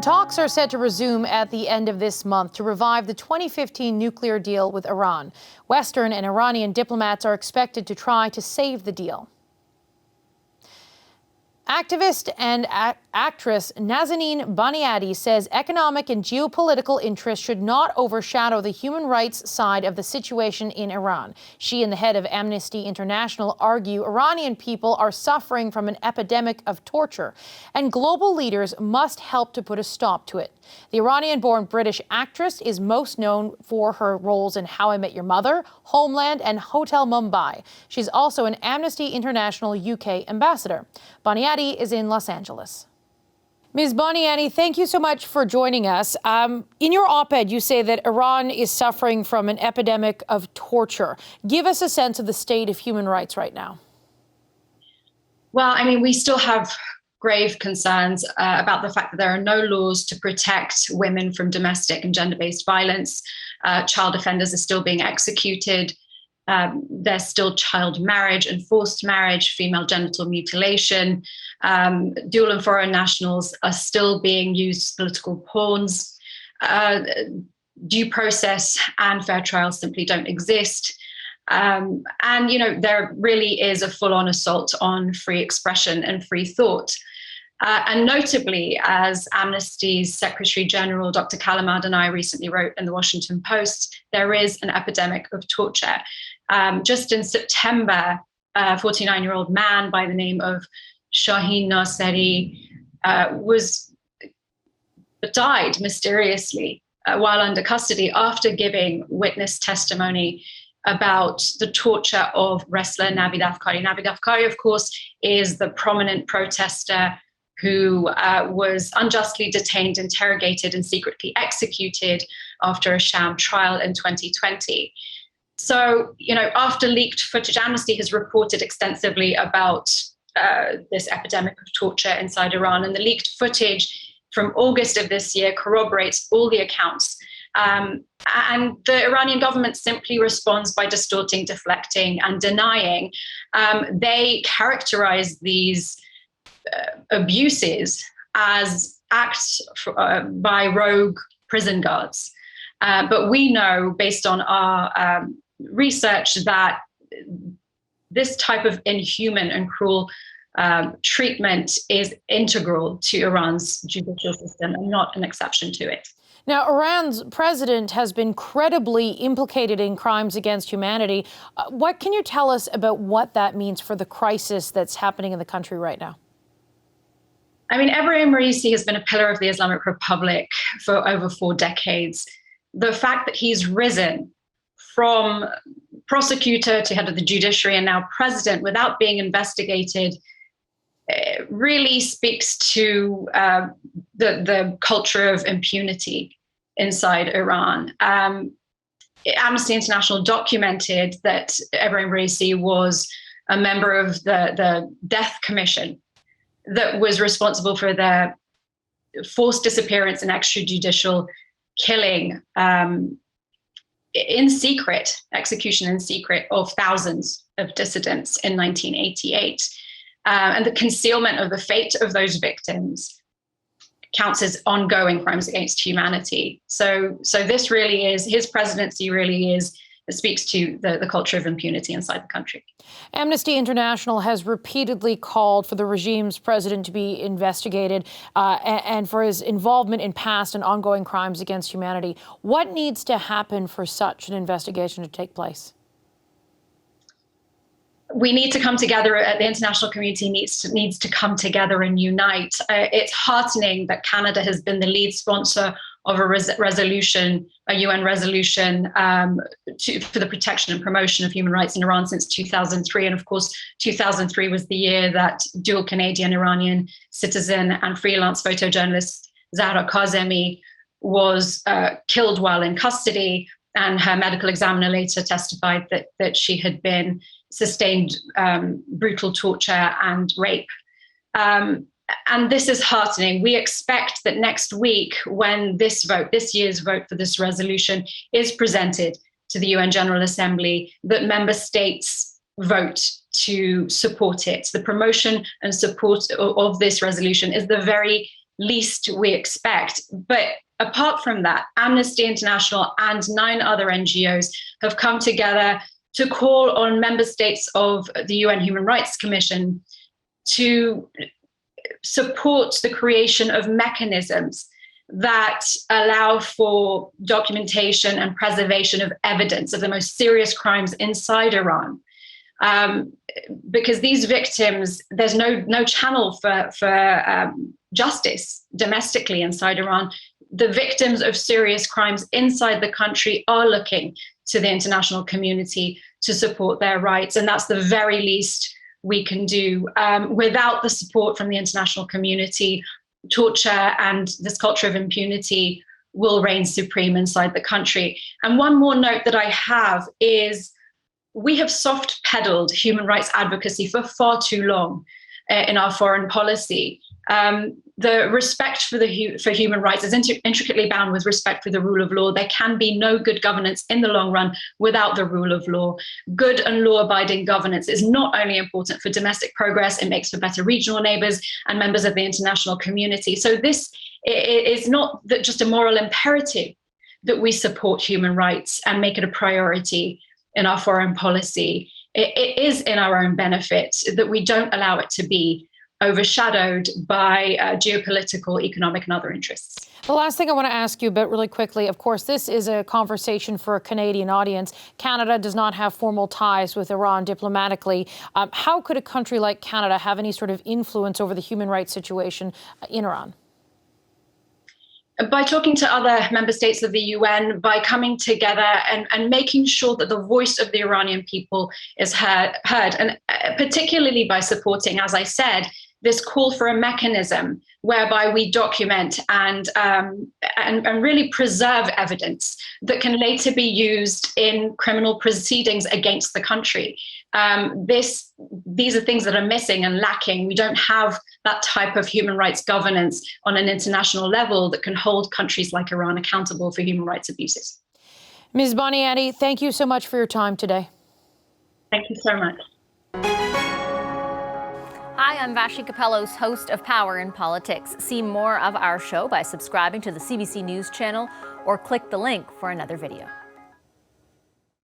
Talks are set to resume at the end of this month to revive the 2015 nuclear deal with Iran. Western and Iranian diplomats are expected to try to save the deal. Activist and actress Nazanin Boniadi says economic and geopolitical interests should not overshadow the human rights side of the situation in Iran. She and the head of Amnesty International argue Iranian people are suffering from an epidemic of torture, and global leaders must help to put a stop to it. The Iranian-born British actress is most known for her roles in How I Met Your Mother, Homeland, and Hotel Mumbai. She's also an Amnesty International UK ambassador. Boniadi is in Los Angeles. Ms. Boniadi, thank you so much for joining us. In your op-ed, you say that Iran is suffering from an epidemic of torture. Give us a sense of the state of human rights right now. Well, I mean, we still have grave concerns about the fact that there are no laws to protect women from domestic and gender-based violence. Child offenders are still being executed. There's still child marriage and forced marriage, female genital mutilation. Dual and foreign nationals are still being used as political pawns. Due process and fair trial simply don't exist. And, you know, there really is a full-on assault on free expression and free thought. And notably, as Amnesty's Secretary General, Dr. Kalamard, and I recently wrote in the Washington Post, there is an epidemic of torture. Just in September, a 49-year-old man by the name of Shaheen Naseri died mysteriously while under custody after giving witness testimony about the torture of wrestler Navid Afkari. Navid Afkari, of course, is the prominent protester who was unjustly detained, interrogated, and secretly executed after a sham trial in 2020. So, you know, after leaked footage, Amnesty has reported extensively about this epidemic of torture inside Iran, and the leaked footage from August of this year corroborates all the accounts. And the Iranian government simply responds by distorting, deflecting, and denying. They characterize these abuses as acts by rogue prison guards. But we know, based on our research, that this type of inhuman and cruel treatment is integral to Iran's judicial system and not an exception to it. Now, Iran's president has been credibly implicated in crimes against humanity. What can you tell us about what that means for the crisis that's happening in the country right now? I mean, Ebrahim Raisi has been a pillar of the Islamic Republic for over 4 decades. The fact that he's risen from prosecutor to head of the judiciary and now president without being investigated really speaks to the culture of impunity inside Iran. Amnesty International documented that Ebrahim Raisi was a member of the death commission that was responsible for the forced disappearance and extrajudicial killing in secret, execution in secret, of thousands of dissidents in 1988. And the concealment of the fate of those victims counts as ongoing crimes against humanity. So this really is, his presidency really is, it speaks to the culture of impunity inside the country. Amnesty International has repeatedly called for the regime's president to be investigated and for his involvement in past and ongoing crimes against humanity. What needs to happen for such an investigation to take place? We need to come together. The international community needs to come together and unite. It's heartening that Canada has been the lead sponsor of a resolution, a UN resolution for the protection and promotion of human rights in Iran since 2003. And of course, 2003 was the year that dual Canadian-Iranian citizen and freelance photojournalist Zahra Kazemi was killed while in custody. And her medical examiner later testified that she had been sustained brutal torture and rape. And this is heartening. We expect that next week, when this year's vote for this resolution is presented to the UN General Assembly, that member states vote to support it. The promotion and support of this resolution is the very least we expect. But apart from that, Amnesty International and 9 other NGOs have come together to call on member states of the UN Human Rights Commission to support the creation of mechanisms that allow for documentation and preservation of evidence of the most serious crimes inside Iran. Because these victims, there's no channel for justice domestically inside Iran. The victims of serious crimes inside the country are looking to the international community to support their rights. And that's the very least we can do. Without the support from the international community, torture and this culture of impunity will reign supreme inside the country. And one more note that I have is we have soft pedaled human rights advocacy for far too long in our foreign policy. The respect for human rights is intricately bound with respect for the rule of law. There can be no good governance in the long run without the rule of law. Good and law-abiding governance is not only important for domestic progress, it makes for better regional neighbors and members of the international community. So this is not just a moral imperative that we support human rights and make it a priority in our foreign policy. It is in our own benefit that we don't allow it to be overshadowed by geopolitical, economic, and other interests. The last thing I want to ask you about really quickly, of course, this is a conversation for a Canadian audience. Canada does not have formal ties with Iran diplomatically. How could a country like Canada have any sort of influence over the human rights situation in Iran? By talking to other member states of the UN, by coming together and making sure that the voice of the Iranian people is heard, and particularly by supporting, as I said, this call for a mechanism whereby we document and really preserve evidence that can later be used in criminal proceedings against the country. These are things that are missing and lacking. We don't have that type of human rights governance on an international level that can hold countries like Iran accountable for human rights abuses. Ms. Boniadi, thank you so much for your time today. Thank you so much. Hi, I'm Vashi Capellos, host of Power in Politics. See more of our show by subscribing to the CBC News channel or click the link for another video.